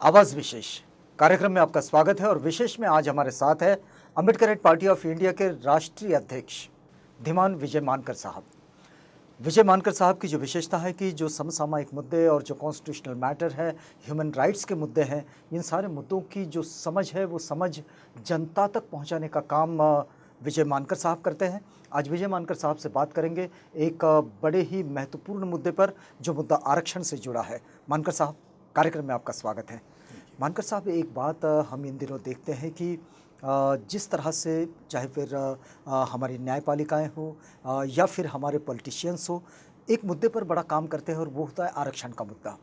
आवाज़ विशेष कार्यक्रम में आपका स्वागत है और विशेष में आज हमारे साथ है अम्बेडकरेट पार्टी ऑफ इंडिया के राष्ट्रीय अध्यक्ष धीमान विजय मानकर साहब। विजय मानकर साहब की जो विशेषता है कि जो समसामयिक मुद्दे और जो कॉन्स्टिट्यूशनल मैटर है, ह्यूमन राइट्स के मुद्दे हैं, इन सारे मुद्दों की जो समझ है वो समझ जनता तक पहुंचाने का काम विजय मानकर साहब करते हैं। आज विजय मानकर साहब से बात करेंगे एक बड़े ही महत्वपूर्ण मुद्दे पर, जो मुद्दा आरक्षण से जुड़ा है। मानकर साहब, कार्यक्रम में आपका स्वागत है। मानकर साहब, एक बात हम इन दिनों देखते हैं कि जिस तरह से चाहे फिर हमारी न्यायपालिकाएं हो या फिर हमारे पॉलिटिशियंस हो, एक मुद्दे पर बड़ा काम करते हैं और वो होता है आरक्षण का मुद्दा।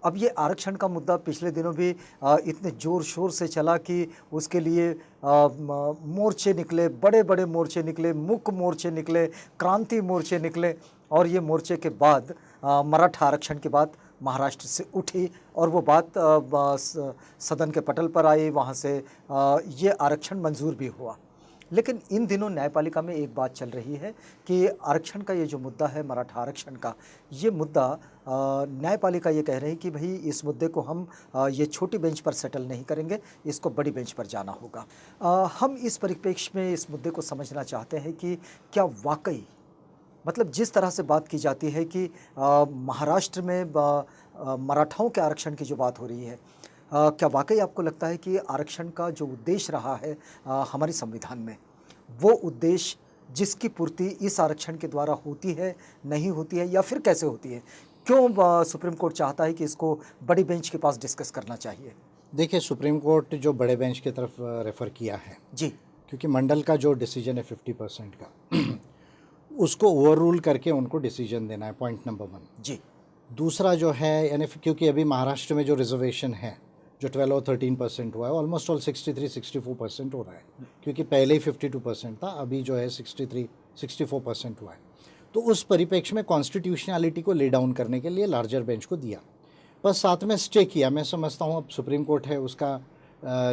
अब ये आरक्षण का मुद्दा पिछले दिनों भी इतने ज़ोर शोर से चला कि उसके लिए मोर्चे निकले, बड़े बड़े मोर्चे निकले, मुख्य मोर्चे निकले, क्रांति मोर्चे निकले, और ये मोर्चे के बाद मराठा आरक्षण की बात महाराष्ट्र से उठी और वो बात सदन के पटल पर आई, वहाँ से ये आरक्षण मंजूर भी हुआ। लेकिन इन दिनों न्यायपालिका में एक बात चल रही है कि आरक्षण का ये जो मुद्दा है, मराठा आरक्षण का ये मुद्दा, न्यायपालिका ये कह रही है कि भाई इस मुद्दे को हम ये छोटी बेंच पर सेटल नहीं करेंगे, इसको बड़ी बेंच पर जाना होगा। हम इस परिप्रेक्ष्य में इस मुद्दे को समझना चाहते हैं कि क्या वाकई, मतलब जिस तरह से बात की जाती है कि महाराष्ट्र में मराठाओं के आरक्षण की जो बात हो रही है, क्या वाकई आपको लगता है कि आरक्षण का जो उद्देश्य रहा है हमारे संविधान में, वो उद्देश्य जिसकी पूर्ति इस आरक्षण के द्वारा होती है, नहीं होती है, या फिर कैसे होती है? क्यों सुप्रीम कोर्ट चाहता है कि इसको बड़ी बेंच के पास डिस्कस करना चाहिए? देखिए, सुप्रीम कोर्ट जो बड़े बेंच की तरफ रेफ़र किया है जी, क्योंकि मंडल का जो डिसीजन है 50% का उसको ओवर रूल करके उनको डिसीजन देना है, पॉइंट नंबर 1। जी, दूसरा जो है, यानी क्योंकि अभी महाराष्ट्र में जो रिजर्वेशन है जो 12 और 13% हुआ है, ऑलमोस्ट ऑल 63-64% हो रहा है, क्योंकि पहले ही 52% था, अभी जो है 63-64% हुआ है। तो उस परिप्रेक्ष्य में कॉन्स्टिट्यूशनैलिटी को ले डाउन करने के लिए लार्जर बेंच को दिया, बस साथ में स्टे किया। मैं समझता हूँ अब सुप्रीम कोर्ट है, उसका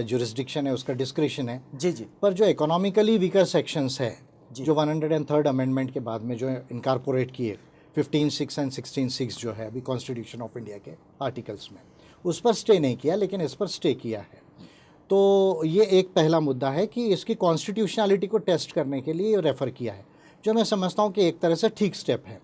जुरिस्डिक्शन है, उसका डिस्क्रिशन है। जी, जी, पर जो इकोनॉमिकली वीकर सेक्शंस है, जो 103rd अमेंडमेंट के बाद में जो इनकारपोरेट किए 15(6) एंड 16(6) जो है अभी कॉन्स्टिट्यूशन ऑफ इंडिया के आर्टिकल्स में, उस पर स्टे नहीं किया, लेकिन इस पर स्टे किया है। तो ये एक पहला मुद्दा है कि इसकी कॉन्स्टिट्यूशनैलिटी को टेस्ट करने के लिए रेफ़र किया है, जो मैं समझता हूँ कि एक तरह से ठीक स्टेप है।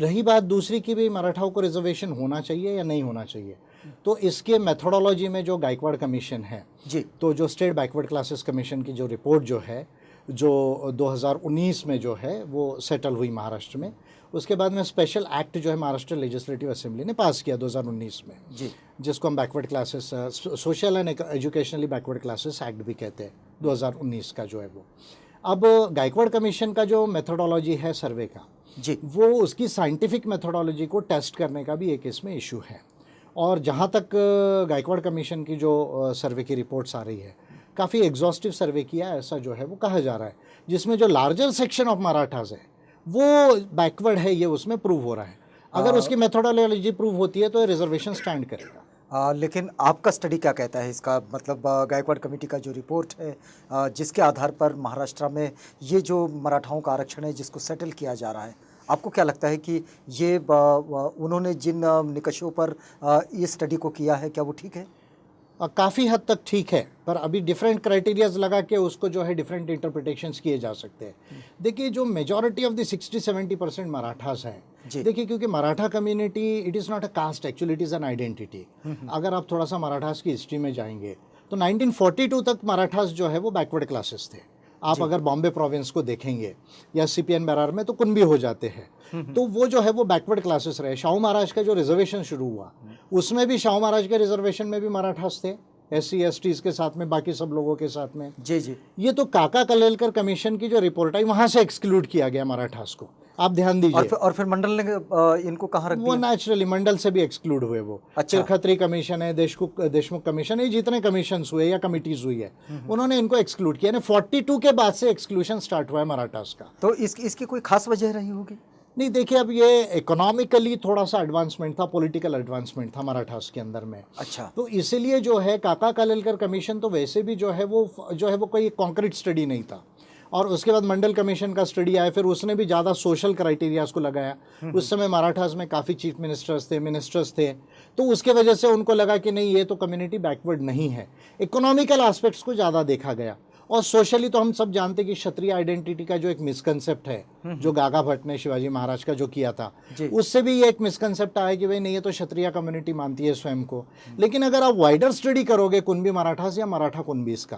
रही बात दूसरी की भी मराठाओं को रिजर्वेशन होना चाहिए या नहीं होना चाहिए, तो इसके मेथोडोलॉजी में जो गायकवाड़ कमीशन है जी, तो जो स्टेट बैकवर्ड क्लासेस कमीशन की जो रिपोर्ट जो है, जो 2019 में जो है वो सेटल हुई महाराष्ट्र में, उसके बाद में स्पेशल एक्ट जो है महाराष्ट्र लेजिस्लेटिव असेंबली ने पास किया 2019 में, जी, जिसको हम backward classes, social and educationally backward classes act भी कहते हैं, 2019 का जो है वो। अब गायकवाड़ कमीशन का जो मेथोडोलॉजी है सर्वे का, जी, वो उसकी साइंटिफिक मेथोडोलॉजी को टेस्ट करने का भी एक इसमें इशू है। और जहाँ तक गायकवाड़ कमीशन की जो सर्वे की रिपोर्ट्स आ रही है, काफ़ी एग्जॉस्टिव सर्वे किया ऐसा जो है वो कहा जा रहा है, जिसमें जो लार्जर सेक्शन ऑफ मराठास है वो बैकवर्ड है, ये उसमें प्रूव हो रहा है। अगर उसकी मेथोडोलॉजी प्रूव होती है तो रिजर्वेशन स्टैंड करेगा। लेकिन आपका स्टडी क्या कहता है इसका? मतलब गायकवाड़ कमेटी का जो रिपोर्ट है, जिसके आधार पर महाराष्ट्र में ये जो मराठाओं का आरक्षण है जिसको सेटल किया जा रहा है, आपको क्या लगता है कि ये उन्होंने जिन निकषों पर ये स्टडी को किया है, क्या वो ठीक है? काफ़ी हद तक ठीक है, पर अभी डिफरेंट क्राइटेरियाज लगा के उसको जो है डिफरेंट इंटरप्रिटेशंस किए जा सकते हैं। देखिए, जो मेजॉरिटी ऑफ द 60-70% मराठास हैं, देखिए, क्योंकि Maratha community it is not a caste, actually it is an identity. अगर आप थोड़ा सा मराठास की हिस्ट्री में जाएंगे तो 1942 तक मराठास जो है वो बैकवर्ड क्लासेस थे। आप अगर बॉम्बे प्रोविंस को देखेंगे या सीपीएन बैरार में तो कुनबी हो जाते हैं, तो वो जो है वो बैकवर्ड क्लासेस रहे। शाहू महाराज का जो रिजर्वेशन शुरू हुआ उसमें भी शाहू महाराज के रिजर्वेशन में भी मराठास थे, SC STs के साथ में, बाकी सब लोगों के साथ में। जी, जी, ये तो काका कलेलकर कमीशन की जो रिपोर्ट आई वहां से एक्सक्लूड किया गया मराठास को, आप ध्यान दीजिए। और फिर मंडल ने इनको कहाँ रख वो दिया? नेचुरली मंडल से भी एक्सक्लूड हुए वो। अच्छा। फिर खत्री कमीशन है, देशमुख कमीशन है, जितने कमीशन हुए या कमिटीज हुई है उन्होंने इनको एक्सक्लूड किया। 42 के बाद से एक्सक्लूशन स्टार्ट हुआ है मराठास का। तो इसकी कोई खास वजह रही होगी? नहीं, देखिए, अब ये इकोनॉमिकली थोड़ा सा एडवांसमेंट था, पॉलिटिकल एडवांसमेंट था मराठास के अंदर में। अच्छा, तो इसीलिए जो है काका कलेलकर कमीशन तो वैसे भी जो है वो कोई कॉन्क्रीट स्टडी नहीं था। और उसके बाद मंडल कमीशन का स्टडी आया, फिर उसने भी ज़्यादा सोशल क्राइटेरियाज को लगाया। उस समय मराठास में काफ़ी चीफ मिनिस्टर्स थे, तो उसके वजह से उनको लगा कि नहीं, ये तो कम्युनिटी बैकवर्ड नहीं है। इकोनॉमिकल एस्पेक्ट्स को ज़्यादा देखा गया। और सोशली तो हम सब जानते हैं कि क्षत्रिय आइडेंटिटी का जो एक मिसकंसेप्ट है, जो गागा भट्ट ने शिवाजी महाराज का जो किया था, उससे भी ये एक मिसकंसेप्ट आया कि भाई नहीं, ये तो क्षत्रिय कम्युनिटी मानती है स्वयं को। लेकिन अगर आप वाइडर स्टडी करोगे कुणबी मराठास या मराठा कुणबीस का,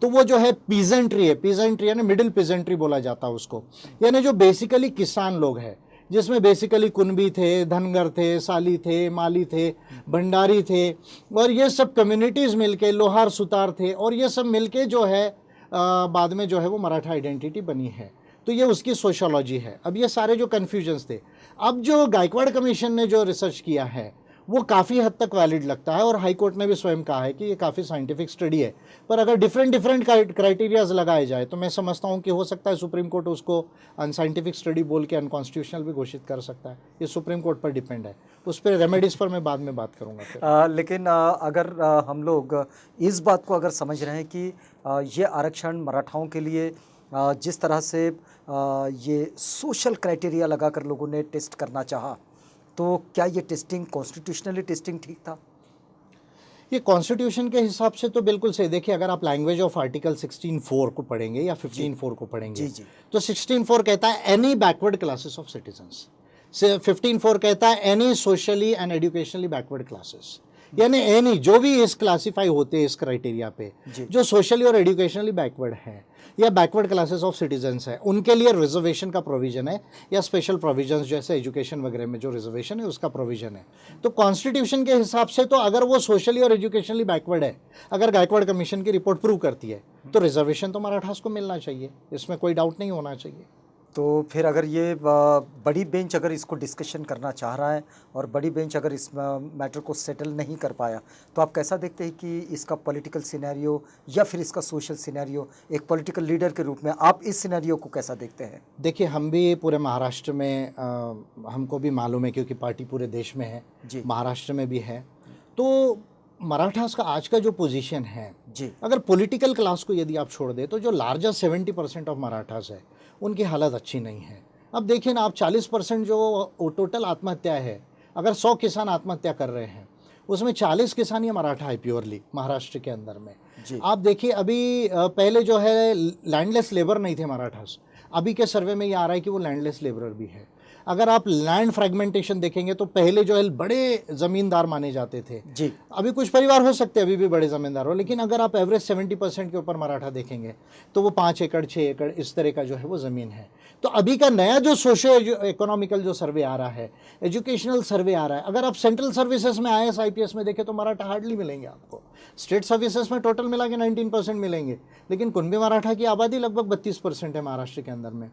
तो वो जो है पीजेंट्री है, पीजेंट्री यानी मिडिल पीजेंट्री बोला जाता है उसको, यानी जो बेसिकली किसान लोग हैं, जिसमें बेसिकली कुणबी थे, धनगर थे, साली थे, माली थे, भंडारी थे, और ये सब कम्युनिटीज़ मिलके, लोहार सुतार थे, और ये सब मिलके जो है बाद में जो है वो मराठा आइडेंटिटी बनी है। तो ये उसकी सोशोलॉजी है। अब ये सारे जो कन्फ्यूजन्स थे, अब जो गायकवाड़ कमीशन ने जो रिसर्च किया है वो काफ़ी हद तक वैलिड लगता है, और हाई कोर्ट ने भी स्वयं कहा है कि ये काफ़ी साइंटिफिक स्टडी है। पर अगर डिफरेंट क्राइटेरियाज लगाए जाए तो मैं समझता हूँ कि हो सकता है सुप्रीम कोर्ट उसको अनसाइंटिफिक स्टडी बोल के अनकॉन्स्टिट्यूशनल भी घोषित कर सकता है। ये सुप्रीम कोर्ट पर डिपेंड है, उस पर रेमेडीज़ पर मैं बाद में बात करूँगा। लेकिन अगर हम लोग इस बात को अगर समझ रहे हैं कि ये आरक्षण मराठाओं के लिए जिस तरह से ये सोशल क्राइटेरिया लगाकर लोगों ने टेस्ट करना चाहा, तो क्या ये टेस्टिंग कॉन्स्टिट्यूशनली टेस्टिंग ठीक था? ये कॉन्स्टिट्यूशन के हिसाब से तो बिल्कुल सही। देखिए, अगर आप लैंग्वेज ऑफ आर्टिकल 16(4) को पढ़ेंगे या 15(4) को पढ़ेंगे, तो 16(4) कहता है any backward classes of citizens, 15(4) कहता है any socially and educationally backward classes, यानी एनी जो भी इस क्लासीफाई होते हैं इस क्राइटेरिया पे, जो सोशली और एजुकेशनली बैकवर्ड है या बैकवर्ड क्लासेस ऑफ सिटीजन्स है, उनके लिए रिजर्वेशन का प्रोविजन है, या स्पेशल प्रोविजंस जैसे एजुकेशन वगैरह में जो रिजर्वेशन है उसका प्रोविजन है। तो कॉन्स्टिट्यूशन के हिसाब से तो अगर वो सोशली और एजुकेशनली बैकवर्ड है, अगर गायकवाड़ कमीशन की रिपोर्ट प्रूव करती है, तो रिजर्वेशन तो मराठास को मिलना चाहिए, इसमें कोई डाउट नहीं होना चाहिए। तो फिर अगर ये बड़ी बेंच अगर इसको डिस्कशन करना चाह रहा है और बड़ी बेंच अगर इस मैटर को सेटल नहीं कर पाया, तो आप कैसा देखते हैं कि इसका पॉलिटिकल सिनेरियो या फिर इसका सोशल सिनेरियो, एक पॉलिटिकल लीडर के रूप में आप इस सिनेरियो को कैसा देखते हैं? देखिए, हम भी पूरे महाराष्ट्र में हमको भी मालूम है, क्योंकि पार्टी पूरे देश में है, महाराष्ट्र में भी है। तो मराठास का आज का जो पोजीशन है जी, अगर पॉलिटिकल क्लास को यदि आप छोड़ दें, तो जो लार्जर 70% ऑफ मराठास है उनकी हालत अच्छी नहीं है। अब देखिए ना, आप 40% जो टोटल आत्महत्या है, अगर 100 किसान आत्महत्या कर रहे हैं, उसमें 40 किसान ये मराठा है प्योरली महाराष्ट्र के अंदर में। आप देखिए, अभी पहले जो है लैंडलेस लेबर नहीं थे मराठास, अभी के सर्वे में ये आ रहा है कि वो लैंडलेस लेबरर भी है। अगर आप लैंड फ्रेगमेंटेशन देखेंगे तो पहले जो है बड़े ज़मींदार माने जाते थे जी, अभी कुछ परिवार हो सकते हैं अभी भी बड़े ज़मींदार हो, लेकिन अगर आप एवरेज 70% के ऊपर मराठा देखेंगे तो वो 5 एकड़ 6 एकड़ इस तरह का जो है वो ज़मीन है। तो अभी का नया जो सोशो इकोनॉमिकल जो सर्वे आ रहा है, एजुकेशनल सर्वे आ रहा है, अगर आप सेंट्रल सर्विसेज में IAS IPS में देखें तो मराठा हार्डली मिलेंगे आपको। स्टेट सर्विसेज में टोटल मिला के 19% मिलेंगे, लेकिन कुणबी मराठा की आबादी लगभग 32% है महाराष्ट्र के अंदर में।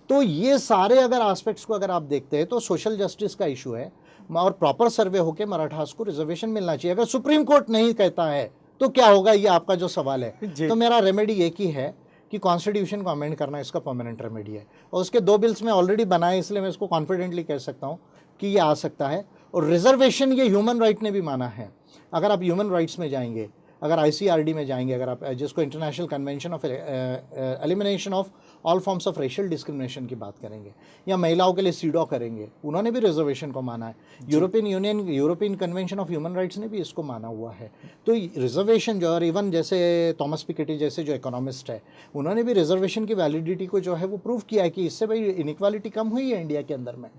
तो ये सारे अगर एस्पेक्ट्स को अगर आप देखते हैं तो सोशल जस्टिस का इशू है, और प्रॉपर सर्वे होकर मराठास को रिजर्वेशन मिलना चाहिए। अगर सुप्रीम कोर्ट नहीं कहता है तो क्या होगा, ये आपका जो सवाल है। तो मेरा रेमेडी एक ही है कि कॉन्स्टिट्यूशन को अमेंड करना इसका परमानेंट रेमेडी है, और उसके 2 बिल्स में ऑलरेडी बनाए, इसलिए मैं इसको कॉन्फिडेंटली कह सकता हूँ कि ये आ सकता है। और रिजर्वेशन ये ह्यूमन राइट ने भी माना है। अगर आप ह्यूमन राइट्स में जाएंगे, अगर ICRD में जाएंगे, अगर आप जिसको international convention of elimination of all forms of racial discrimination की बात करेंगे, या महिलाओं के लिए सीडॉ करेंगे, उन्होंने भी रिजर्वेशन को माना है। European union, European convention of human rights ने भी इसको माना हुआ है। तो रिजर्वेशन जो, और इवन जैसे थॉमस पिकेटी जैसे जो इकोनॉमिस्ट है, उन्होंने भी रिजर्वेशन की वैलिडिटी को जो है वो प्रूव किया है कि इससे भाई इनइक्वालिटी कम हुई है इंडिया के अंदर में।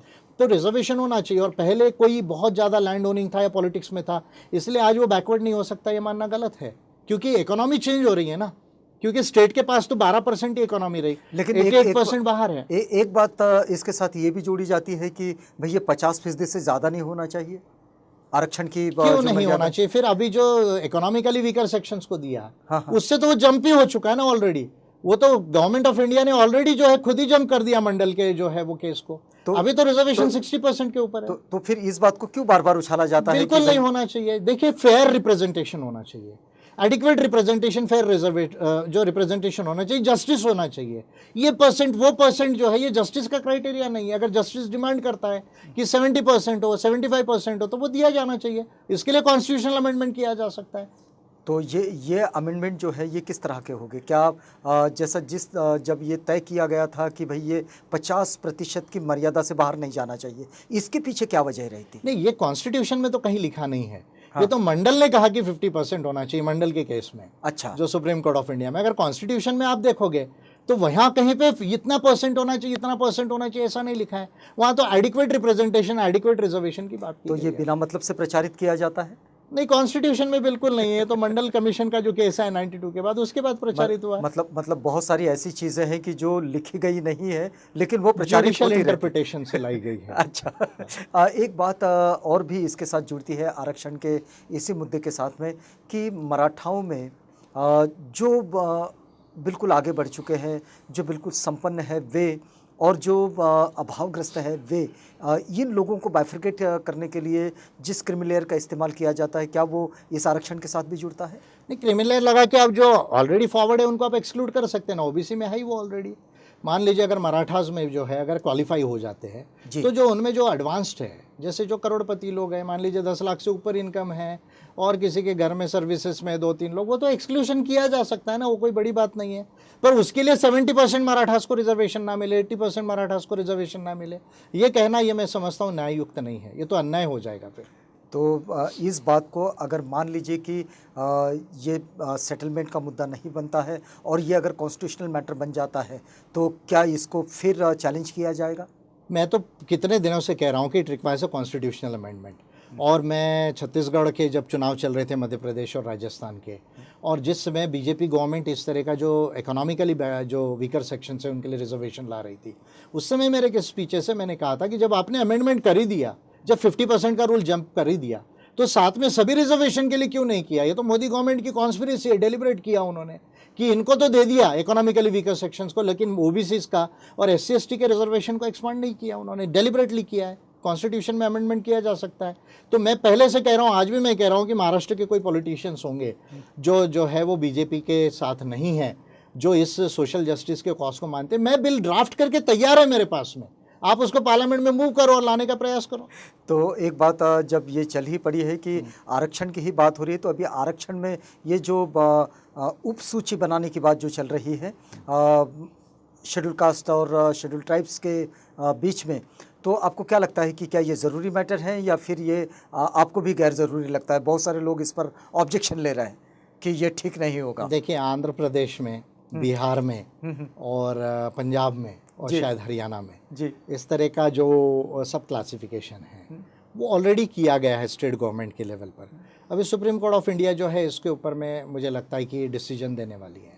तो रिजर्वेशन होना चाहिए। और पहले कोई बहुत ज़्यादा लैंड ओनिंग था या पॉलिटिक्स में था, इसलिए आज वो बैकवर्ड नहीं हो सकता, ये मानना गलत है, क्योंकि इकोनॉमी चेंज हो रही है ना। क्योंकि स्टेट के पास तो 12% ही इकोनॉमी रही, लेकिन 88% बाहर है। एक बात इसके साथ ये भी जोड़ी जाती है कि भाई ये 50% से ज़्यादा नहीं होना चाहिए आरक्षण की, क्यों नहीं होना चाहिए? फिर अभी जो इकोनॉमिकली वीकर सेक्शंस को दिया, उससे तो वो जंप ही हो चुका है ना ऑलरेडी। वो तो गवर्नमेंट ऑफ इंडिया ने ऑलरेडी जो है खुद ही जंप कर दिया मंडल के जो है वो केस को। तो अभी तो रिजर्वेशन 60% के ऊपर है। तो फिर इस बात को क्यों बार बार उछाला जाता है? बिल्कुल नहीं होना चाहिए। देखिए, फेयर रिप्रेजेंटेशन होना चाहिए, एडिक्वेट रिप्रेजेंटेशन, फेयर जो रिप्रेजेंटेशन होना चाहिए, जस्टिस होना चाहिए। ये परसेंट वो परसेंट जो है ये जस्टिस का क्राइटेरिया नहीं है। अगर जस्टिस डिमांड करता है कि 70% हो, 75% हो, तो वो दिया जाना चाहिए। इसके लिए कॉन्स्टिट्यूशनल अमेंडमेंट किया जा सकता है। तो ये अमेंडमेंट जो है ये किस तरह के होंगे? क्या जैसा जब ये तय किया गया था कि भाई ये 50% की मर्यादा से बाहर नहीं जाना चाहिए, इसके पीछे क्या वजह रही थी? नहीं, ये कॉन्स्टिट्यूशन में तो कहीं लिखा नहीं है। हाँ। ये तो मंडल ने कहा कि 50% होना चाहिए मंडल के केस में। अच्छा, जो सुप्रीम कोर्ट ऑफ इंडिया में, अगर कॉन्स्टिट्यूशन में आप देखोगे तो वहां कहीं पे इतना परसेंट होना चाहिए, इतना परसेंट होना चाहिए, ऐसा नहीं लिखा है। वहां तो एडिक्वेट रिप्रेजेंटेशन, एडिक्वेट रिजर्वेशन की बात की तो गई ये है। बिना मतलब से प्रचारित किया जाता है? नहीं, कॉन्स्टिट्यूशन में बिल्कुल नहीं है। तो मंडल कमीशन का जो केस है 92 के बाद, उसके बाद प्रचारित हुआ है। मतलब बहुत सारी ऐसी चीजें हैं कि जो लिखी गई नहीं है लेकिन वो प्रचारित जुडिशियल होती रहती है। इंटरप्रिटेशन से लाई गई है। अच्छा, एक बात और भी इसके साथ जुड़ती है आरक्षण के इसी मुद्दे के साथ में कि मराठाओं में जो बिल्कुल आगे बढ़ चुके हैं, जो बिल्कुल संपन्न है वे, और जो अभावग्रस्त है वे, इन लोगों को बाइफरकेट करने के लिए जिस क्रिमिनल लेयर का इस्तेमाल किया जाता है, क्या वो इस आरक्षण के साथ भी जुड़ता है? नहीं, क्रिमिनल लेयर लगा के आप जो ऑलरेडी फॉरवर्ड है उनको आप एक्सक्लूड कर सकते हैं ना। ओबीसी में है ही वो ऑलरेडी। मान लीजिए अगर मराठास में जो है अगर क्वालिफाई हो जाते हैं तो जो उनमें जो एडवांस्ड है, जैसे जो करोड़पति लोग हैं, मान लीजिए 10 लाख से ऊपर इनकम है और किसी के घर में सर्विसेज में 2-3 लोग, वो तो एक्सक्लूशन किया जा सकता है ना, वो कोई बड़ी बात नहीं है। पर उसके लिए 70% मराठास को रिजर्वेशन ना मिले, 80% मराठास को रिजर्वेशन ना मिले, ये कहना, ये मैं समझता हूँ न्याययुक्त नहीं है। ये तो अन्याय हो जाएगा फिर। तो इस बात को अगर मान लीजिए कि ये सेटलमेंट का मुद्दा नहीं बनता है और ये अगर कॉन्स्टिट्यूशनल मैटर बन जाता है तो क्या इसको फिर चैलेंज किया जाएगा? मैं तो कितने दिनों से कह रहा हूँ कि it requires a constitutional amendment. और मैं छत्तीसगढ़ के जब चुनाव चल रहे थे, मध्य प्रदेश और राजस्थान के, और जिस समय बीजेपी गवर्नमेंट इस तरह का जो इकोनॉमिकली जो वीकर सेक्शन है उनके लिए रिजर्वेशन ला रही थी, उस समय मेरे के स्पीचेस से मैंने कहा था कि जब आपने अमेंडमेंट कर ही दिया, जब 50% का रूल जंप कर ही दिया, तो साथ में सभी रिजर्वेशन के लिए क्यों नहीं किया? ये तो मोदी गवर्नमेंट की कॉन्स्पिरेसी है। डेलिब्रेट किया उन्होंने कि इनको तो दे दिया इकोनॉमिकली वीकर सेक्शंस को, लेकिन ओबीसी का और SC/ST के रिजर्वेशन को एक्सपांड नहीं किया उन्होंने। डेलिब्रेटली किया है। कॉन्स्टिट्यूशन में अमेंडमेंट किया जा सकता है। तो मैं पहले से कह रहा हूँ, आज भी मैं कह रहा हूँ कि महाराष्ट्र के कोई पॉलिटिशियंस होंगे जो है वो बीजेपी के साथ नहीं है, जो इस सोशल जस्टिस के कॉज को मानते हैं। मैं बिल ड्राफ्ट करके तैयार है मेरे पास में, आप उसको पार्लियामेंट में मूव करो और लाने का प्रयास करो। तो एक बात जब ये चल ही पड़ी है कि आरक्षण की ही बात हो रही है, तो अभी आरक्षण में ये जो उप सूची बनाने की बात जो चल रही है शेड्यूल कास्ट और शेड्यूल ट्राइब्स के बीच में, तो आपको क्या लगता है कि क्या ये ज़रूरी मैटर है या फिर ये आपको भी गैर ज़रूरी लगता है? बहुत सारे लोग इस पर ऑब्जेक्शन ले रहे हैं कि ये ठीक नहीं होगा। देखिए, आंध्र प्रदेश में, बिहार में और पंजाब में और शायद हरियाणा में जी, इस तरह का जो सब क्लासिफिकेशन है वो ऑलरेडी किया गया है स्टेट गवर्नमेंट के लेवल पर। अभी सुप्रीम कोर्ट ऑफ इंडिया जो है इसके ऊपर में मुझे लगता है कि डिसीजन देने वाली है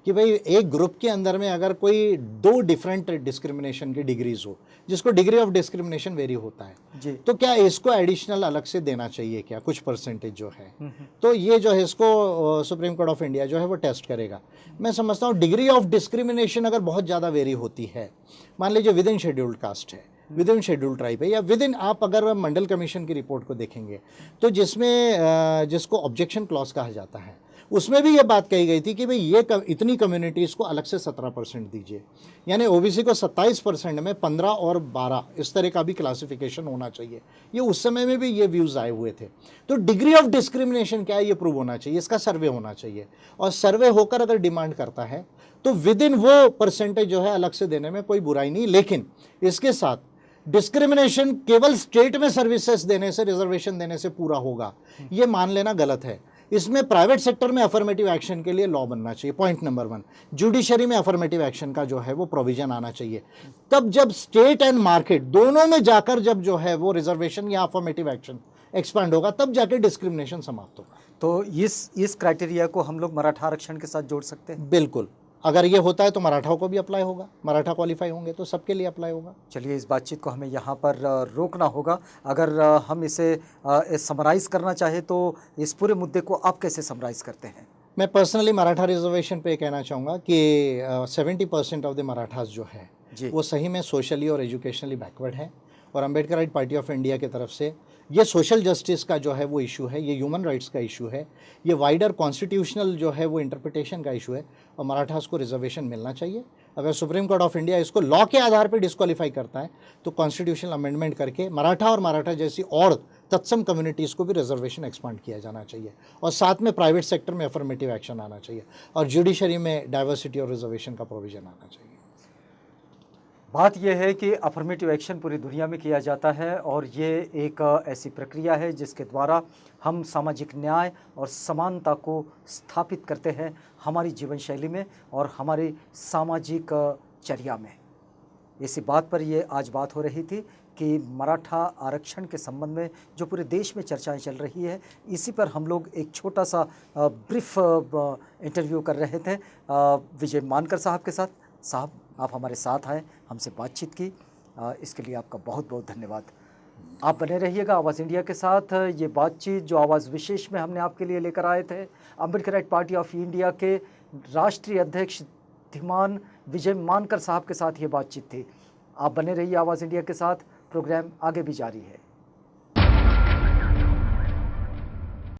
कि भाई एक ग्रुप के अंदर में अगर कोई 2 डिफरेंट डिस्क्रिमिनेशन की डिग्रीज हो, जिसको डिग्री ऑफ डिस्क्रिमिनेशन वेरी होता है जी, तो क्या इसको एडिशनल अलग से देना चाहिए क्या, कुछ परसेंटेज जो है? तो ये जो है इसको सुप्रीम कोर्ट ऑफ इंडिया जो है वो टेस्ट करेगा। मैं समझता हूँ डिग्री ऑफ डिस्क्रिमिनेशन अगर बहुत ज़्यादा वेरी होती है, मान लीजिए विद इन शेड्यूल्ड कास्ट है, विद इन शेड्यूल्ड ट्राइब है, या विद इन, आप अगर मंडल कमीशन की रिपोर्ट को देखेंगे तो जिसमें जिसको ऑब्जेक्शन क्लॉज कहा जाता है, उसमें भी ये बात कही गई थी कि भाई ये इतनी कम्युनिटीज़ को अलग से 17% दीजिए, यानी ओबीसी को 27% में 15 और 12 इस तरह का भी क्लासिफिकेशन होना चाहिए। ये उस समय में भी ये व्यूज़ आए हुए थे। तो डिग्री ऑफ डिस्क्रिमिनेशन क्या है ये प्रूव होना चाहिए, इसका सर्वे होना चाहिए, और सर्वे होकर अगर डिमांड करता है तो विद इन वो परसेंटेज जो है अलग से देने में कोई बुराई नहीं। लेकिन इसके साथ डिस्क्रिमिनेशन केवल स्टेट में सर्विसेज देने से, रिजर्वेशन देने से पूरा होगा, ये मान लेना गलत है। इसमें प्राइवेट सेक्टर में अफर्मेटिव एक्शन के लिए लॉ बनना चाहिए, पॉइंट नंबर 1। जुडिशरी में अफर्मेटिव एक्शन का जो है वो प्रोविजन आना चाहिए। तब जब स्टेट एंड मार्केट दोनों में जाकर जब जो है वो रिजर्वेशन या अफर्मेटिव एक्शन एक्सपांड होगा, तब जाके डिस्क्रिमिनेशन समाप्त होगा। तो इस क्राइटेरिया को हम लोग मराठा आरक्षण के साथ जोड़ सकते हैं? बिल्कुल, अगर ये होता है तो मराठाओं को भी अप्लाई होगा, मराठा क्वालिफाई होंगे तो सबके लिए अप्लाई होगा। चलिए, इस बातचीत को हमें यहाँ पर रोकना होगा। अगर हम इसे समराइज़ करना चाहे तो इस पूरे मुद्दे को आप कैसे समराइज़ करते हैं? मैं पर्सनली मराठा रिजर्वेशन पे कहना चाहूँगा कि 70% ऑफ द मराठास जो है वो सही में सोशली और एजुकेशनली बैकवर्ड है, और अम्बेडकराइट पार्टी ऑफ इंडिया की तरफ से ये सोशल जस्टिस का जो है वो इशू है, ये ह्यूमन राइट्स का इशू है, ये वाइडर कॉन्स्टिट्यूशनल जो है वो इंटरप्रिटेशन का इशू है, और मराठास को रिजर्वेशन मिलना चाहिए। अगर सुप्रीम कोर्ट ऑफ इंडिया इसको लॉ के आधार पर डिस्क्वालीफाई करता है तो कॉन्स्टिट्यूशनल अमेंडमेंट करके मराठा और मराठा जैसी और तत्सम कम्युनिटीज़ को भी रिजर्वेशन एक्सपांड किया जाना चाहिए, और साथ में प्राइवेट सेक्टर में अफर्मेटिव एक्शन आना चाहिए, और जुडिशरी में डाइवर्सिटी और रिजर्वेशन का प्रोविज़न आना चाहिए। बात यह है कि अफर्मेटिव एक्शन पूरी दुनिया में किया जाता है और ये एक ऐसी प्रक्रिया है जिसके द्वारा हम सामाजिक न्याय और समानता को स्थापित करते हैं हमारी जीवन शैली में और हमारी सामाजिक चर्या में। इसी बात पर ये आज बात हो रही थी कि मराठा आरक्षण के संबंध में जो पूरे देश में चर्चाएं चल रही है, इसी पर हम लोग एक छोटा सा ब्रीफ इंटरव्यू कर रहे थे विजय मानकर साहब के साथ। साहब, आप हमारे साथ आए, हमसे बातचीत की, इसके लिए आपका बहुत बहुत धन्यवाद। आप बने रहिएगा आवाज़ इंडिया के साथ। ये बातचीत जो आवाज़ विशेष में हमने आपके लिए लेकर आए थे, अम्बेडकराइट पार्टी ऑफ इंडिया के राष्ट्रीय अध्यक्ष धीमान विजय मानकर साहब के साथ ये बातचीत थी। आप बने रहिए आवाज़ इंडिया के साथ, प्रोग्राम आगे भी जारी है।